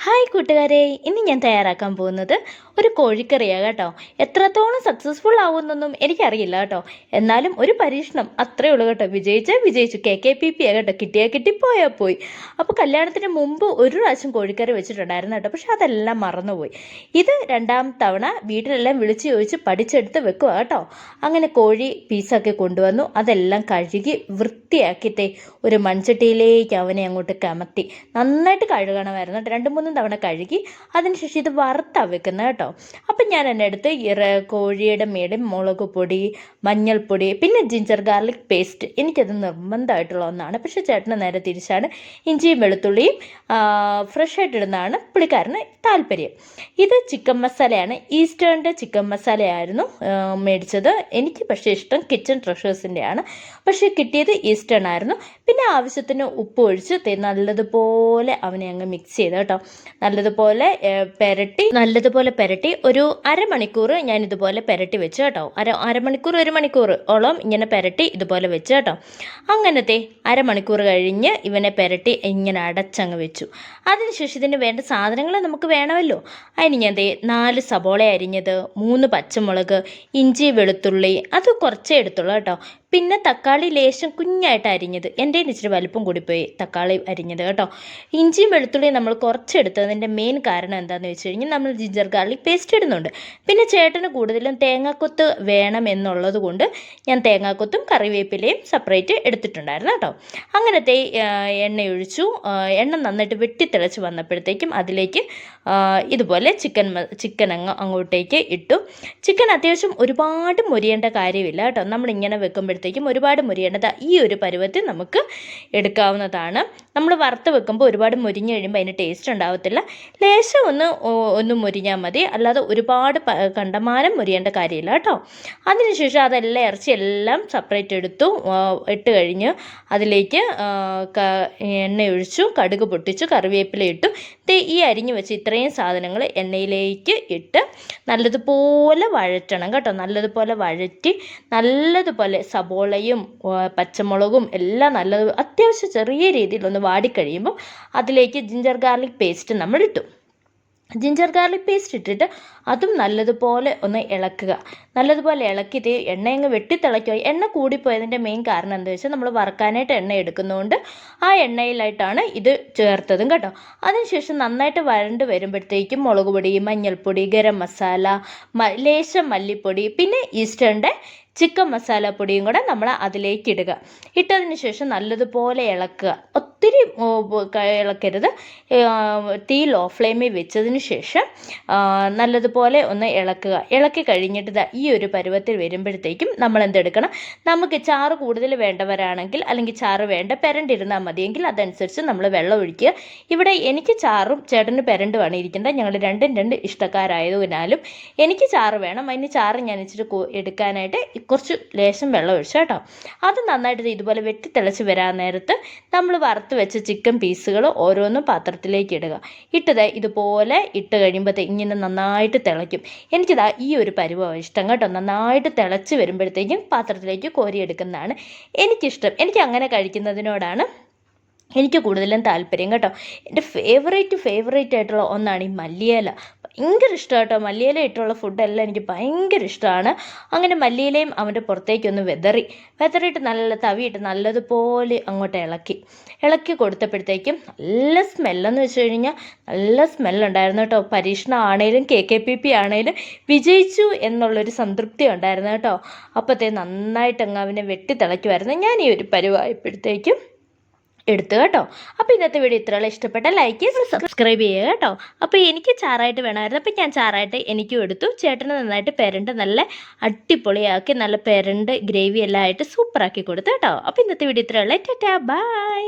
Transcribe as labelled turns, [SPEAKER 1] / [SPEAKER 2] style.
[SPEAKER 1] Hi കൂട്ടുകാരെ, ഇന്ന് ഞാൻ തയ്യാറാക്കാൻ പോകുന്നത് ഒരു കോഴിക്കറിയാണ് കേട്ടോ. എത്രത്തോളം സക്സസ്ഫുൾ ആവുമെന്നൊന്നും എനിക്കറിയില്ല കേട്ടോ. എന്നാലും ഒരു പരീക്ഷണം അത്രയേ ഉള്ളൂ കേട്ടോ. വിജയിച്ചാൽ വിജയിച്ചു, KKPP കേട്ടോ. കിട്ടിയാൽ കിട്ടി, പോയാൽ പോയി. അപ്പോൾ കല്യാണത്തിന് മുമ്പ് ഒരു പ്രാവശ്യം കോഴിക്കറി വെച്ചിട്ടുണ്ടായിരുന്നു കേട്ടോ. പക്ഷെ അതെല്ലാം മറന്നുപോയി. ഇത് രണ്ടാം തവണ വീട്ടിലെല്ലാം വിളിച്ച് ചോദിച്ച് പഠിച്ചെടുത്ത് വെക്കുക കേട്ടോ. അങ്ങനെ കോഴി പീസൊക്കെ കൊണ്ടുവന്നു. അതെല്ലാം കഴുകി വൃത്തിയാക്കിയിട്ടേ ഒരു മൺചട്ടിയിലേക്ക് അവനെ അങ്ങോട്ട് കമത്തി നന്നായിട്ട് കഴുകണമായിരുന്നു കേട്ടോ. 2-3 തവണ കഴുകി അതിനുശേഷം ഇത് വറുത്താണ് വെക്കുന്നത് കേട്ടോ. അപ്പം ഞാൻ എൻ്റെ അടുത്ത് കോഴിയുടെ മേടെ മുളക് പൊടി, മഞ്ഞൾപ്പൊടി, പിന്നെ ജിഞ്ചർ ഗാർലിക് പേസ്റ്റ്. എനിക്കത് നിർബന്ധമായിട്ടുള്ള ഒന്നാണ്. പക്ഷേ ചേട്ടന് നേരെ തിരിച്ചാണ്. ഇഞ്ചിയും വെളുത്തുള്ളിയും ഫ്രഷ് ആയിട്ട് ഇടുന്നതാണ് പുള്ളിക്കാരന് താല്പര്യം. ഇത് ചിക്കൻ മസാലയാണ്. ഈസ്റ്റേണിൻ്റെ ചിക്കൻ മസാലയായിരുന്നു മേടിച്ചത്. എനിക്ക് പക്ഷേ ഇഷ്ടം കിച്ചൺ ട്രഷേഴ്സിൻ്റെയാണ്. പക്ഷേ കിട്ടിയത് ഈസ്റ്റേൺ ആയിരുന്നു. പിന്നെ ആവശ്യത്തിന് ഉപ്പ് ഒഴിച്ച് നല്ലതുപോലെ അവനെ അങ്ങ് മിക്സ് ചെയ്ത് കേട്ടോ. നല്ലതുപോലെ പെരട്ടി ഒരു അരമണിക്കൂർ ഞാൻ ഇതുപോലെ പെരട്ടി വെച്ച് കേട്ടോ. അരമണിക്കൂർ 1 മണിക്കൂർ ഓളം ഇങ്ങനെ പെരട്ടി ഇതുപോലെ വെച്ച് കേട്ടോ. അങ്ങനത്തെ അരമണിക്കൂർ കഴിഞ്ഞ് ഇവനെ പെരട്ടി ഇങ്ങനെ അടച്ചങ്ങ് വെച്ചു. അതിനുശേഷം ഇതിന് വേണ്ട സാധനങ്ങൾ നമുക്ക് വേണമല്ലോ. അതിന് ഞാൻ 4 സബോള അരിഞ്ഞത്, 3 പച്ചമുളക്, ഇഞ്ചി വെളുത്തുള്ളി അത് കുറച്ചേ എടുത്തുള്ളൂ കേട്ടോ. പിന്നെ തക്കാളി ലേശം കുഞ്ഞായിട്ട് അരിഞ്ഞത്. എൻ്റെ ഇച്ചിരി വലിപ്പം കൂടിപ്പോയി തക്കാളി അരിഞ്ഞത് കേട്ടോ. ഇഞ്ചിയും വെളുത്തുള്ളിയും നമ്മൾ കുറച്ചെടുത്തതിൻ്റെ മെയിൻ കാരണം എന്താണെന്ന് വെച്ച് കഴിഞ്ഞാൽ നമ്മൾ ജിഞ്ചർ ഗാർലിക് പേസ്റ്റ് ഇടുന്നുണ്ട്. പിന്നെ ചേട്ടന് കൂടുതലും തേങ്ങാക്കൊത്ത് വേണം എന്നുള്ളത് കൊണ്ട് ഞാൻ തേങ്ങാക്കൊത്തും കറിവേപ്പിലയും സെപ്പറേറ്റ് എടുത്തിട്ടുണ്ടായിരുന്നു കേട്ടോ. അങ്ങനത്തെ എണ്ണയൊഴിച്ചു. എണ്ണ നന്നായിട്ട് വെട്ടിത്തിളച്ച് വന്നപ്പോഴത്തേക്കും അതിലേക്ക് ഇതുപോലെ ചിക്കൻ അങ്ങോട്ടേക്ക് ഇട്ടു. ചിക്കൻ അത്യാവശ്യം ഒരുപാട് മൊരിയേണ്ട കാര്യമില്ല കേട്ടോ. നമ്മളിങ്ങനെ വെക്കുമ്പോഴത്തേക്കും ഒരുപാട് മുരിയേണ്ടത് ഈ ഒരു പരുവത്തിൽ നമുക്ക് എടുക്കാവുന്നതാണ്. നമ്മൾ വറുത്ത് വെക്കുമ്പോൾ ഒരുപാട് മുരിഞ്ഞ് കഴിയുമ്പോൾ അതിന് ടേസ്റ്റ് ഉണ്ടാവത്തില്ല. ലേശം ഒന്ന് മുരിഞ്ഞാൽ മതി. അല്ലാതെ ഒരുപാട് കണ്ടമാനം മുരിയേണ്ട കാര്യമില്ല കേട്ടോ. അതിനുശേഷം അതെല്ലാം ഇറച്ചിയെല്ലാം സെപ്പറേറ്റ് ഇട്ട് കഴിഞ്ഞ് അതിലേക്ക് എണ്ണയൊഴിച്ചു, കടുക് പൊട്ടിച്ചു, കറിവേപ്പില ഇട്ടു. ഈ അരിഞ്ഞു വെച്ച് ഇത്രയും സാധനങ്ങൾ എണ്ണയിലേക്ക് ഇട്ട് നല്ലതുപോലെ വഴറ്റണം കേട്ടോ. നല്ലതുപോലെ വഴറ്റി നല്ലതുപോലെ സബോളയും പച്ചമുളകും എല്ലാം അത്യാവശ്യം ചെറിയ രീതിയിലൊന്ന് വാടിക്കഴിയുമ്പോൾ അതിലേക്ക് ജിഞ്ചർ ഗാർലിക് പേസ്റ്റ് നമ്മൾ ഇട്ടു. ജിഞ്ചർ ഗാർലിക് പേസ്റ്റ് ഇട്ടിട്ട് അതും നല്ലതുപോലെ ഒന്ന് ഇളക്കുക. നല്ലതുപോലെ ഇളക്കിയിട്ട് എണ്ണയങ്ങ് വെട്ടിത്തിളയ്ക്കുക. എണ്ണ കൂടിപ്പോയതിൻ്റെ മെയിൻ കാരണം എന്താ വെച്ചാൽ നമ്മൾ വറുക്കാനായിട്ട് എണ്ണ എടുക്കുന്നതുകൊണ്ട് ആ എണ്ണയിലായിട്ടാണ് ഇത് ചേർത്തതും കേട്ടോ. അതിനുശേഷം നന്നായിട്ട് വരണ്ട് വരുമ്പോഴത്തേക്കും മുളക് പൊടി, മഞ്ഞൾപ്പൊടി, ഗരം മസാല, ലേശം മല്ലിപ്പൊടി, പിന്നെ ഈസ്റ്റേണിൻ്റെ ചിക്കൻ മസാലപ്പൊടിയും കൂടെ നമ്മൾ അതിലേക്ക് ഇടുക. ഇട്ടതിന് ശേഷം നല്ലതുപോലെ ഇളക്കുക. ഒത്തിരി ഇളക്കരുത്. തീ ലോ ഫ്ലെയിമിൽ വെച്ചതിന് ശേഷം നല്ലതുപോലെ ഒന്ന് ഇളക്കുക. ഇളക്കി കഴിഞ്ഞിട്ട് ഈ ഒരു പരുവത്തിൽ വരുമ്പോഴത്തേക്കും നമ്മൾ എന്തെടുക്കണം, നമുക്ക് ചാറ് കൂടുതൽ വേണ്ടവരാണെങ്കിൽ അല്ലെങ്കിൽ ചാറ് വേണ്ട പെരണ്ടിരുന്നാൽ മതിയെങ്കിൽ അതനുസരിച്ച് നമ്മൾ വെള്ളം ഒഴിക്കുക. ഇവിടെ എനിക്ക് ചാറും ചേട്ടന് പെരണ്ടുമാണ് ഇരിക്കുന്നത്. ഞങ്ങൾ രണ്ടും ഇഷ്ടക്കാരായതിനാലും എനിക്ക് ചാറ് വേണം. അതിന് ചാറ് ഞാൻ ഇച്ചിരി എടുക്കാനായിട്ട് കുറച്ച് ലേശം വെള്ളം ഒഴിച്ചു കേട്ടോ. അത് നന്നായിട്ട് ഇതുപോലെ വെട്ടിത്തിളച്ച് വരാൻ നേരത്ത് നമ്മൾ വറുത്ത് വെച്ച ചിക്കൻ പീസുകൾ ഓരോന്നും പാത്രത്തിലേക്ക് ഇടുക. ഇതുപോലെ ഇട്ട് കഴിയുമ്പോഴത്തേക്ക് ഇങ്ങനെ നന്നായിട്ട് തിളയ്ക്കും. എനിക്കിതാ ഈ ഒരു പരുവമാണ് ഇഷ്ടം കേട്ടോ. നന്നായിട്ട് തിളച്ച് വരുമ്പോഴത്തേക്കും പാത്രത്തിലേക്ക് കോരിയെടുക്കുന്നതാണ് എനിക്കിഷ്ടം. എനിക്ക് അങ്ങനെ കഴിക്കുന്നതിനോടാണ് എനിക്ക് കൂടുതലും താല്പര്യം കേട്ടോ. എൻ്റെ ഫേവറേറ്റ് ആയിട്ടുള്ള ഒന്നാണ് ഈ മല്ലിയില. ഭയങ്കര ഇഷ്ടമാണ് കേട്ടോ. മല്ലിയില ഇട്ടുള്ള ഫുഡെല്ലാം എനിക്ക് ഭയങ്കര ഇഷ്ടമാണ്. അങ്ങനെ മല്ലിയിലയും അവൻ്റെ പുറത്തേക്കൊന്ന് വെതറിയിട്ട് തവിയിട്ട് നല്ലതുപോലെ അങ്ങോട്ട് ഇളക്കി കൊടുത്തപ്പോഴത്തേക്കും നല്ല സ്മെല്ലെന്ന് വെച്ച് കഴിഞ്ഞാൽ നല്ല സ്മെല്ലുണ്ടായിരുന്നു കേട്ടോ. പരീക്ഷണം ആണേലും KKPP ആണേലും വിജയിച്ചു എന്നുള്ളൊരു സംതൃപ്തി ഉണ്ടായിരുന്നു കേട്ടോ. അപ്പോഴത്തേ നന്നായിട്ടങ്ങ് അവനെ വെട്ടിത്തിളയ്ക്കുമായിരുന്നു. ഞാൻ ഈ ഒരു പരുവായപ്പോഴത്തേക്കും എടുത്തു കേട്ടോ. അപ്പോൾ ഇന്നത്തെ വീഡിയോ ഇത്രയുള്ള ഇഷ്ടപ്പെട്ട ലൈക്ക് ചെയ്ത് സബ്സ്ക്രൈബ് ചെയ്യുക കേട്ടോ. അപ്പോൾ എനിക്ക് ചാറായിട്ട് വേണമായിരുന്നു. അപ്പോൾ ഞാൻ ചാറായിട്ട് എനിക്കും എടുത്തു. ചേട്ടന് നന്നായിട്ട് പെരണ്ട് നല്ല അടിപൊളിയാക്കി നല്ല പെരണ്ട് ഗ്രേവി എല്ലാം ആയിട്ട് സൂപ്പറാക്കി കൊടുത്തു കേട്ടോ. അപ്പോൾ ഇന്നത്തെ വീഡിയോ ഇത്രയുള്ള ടാറ്റാ ബൈ.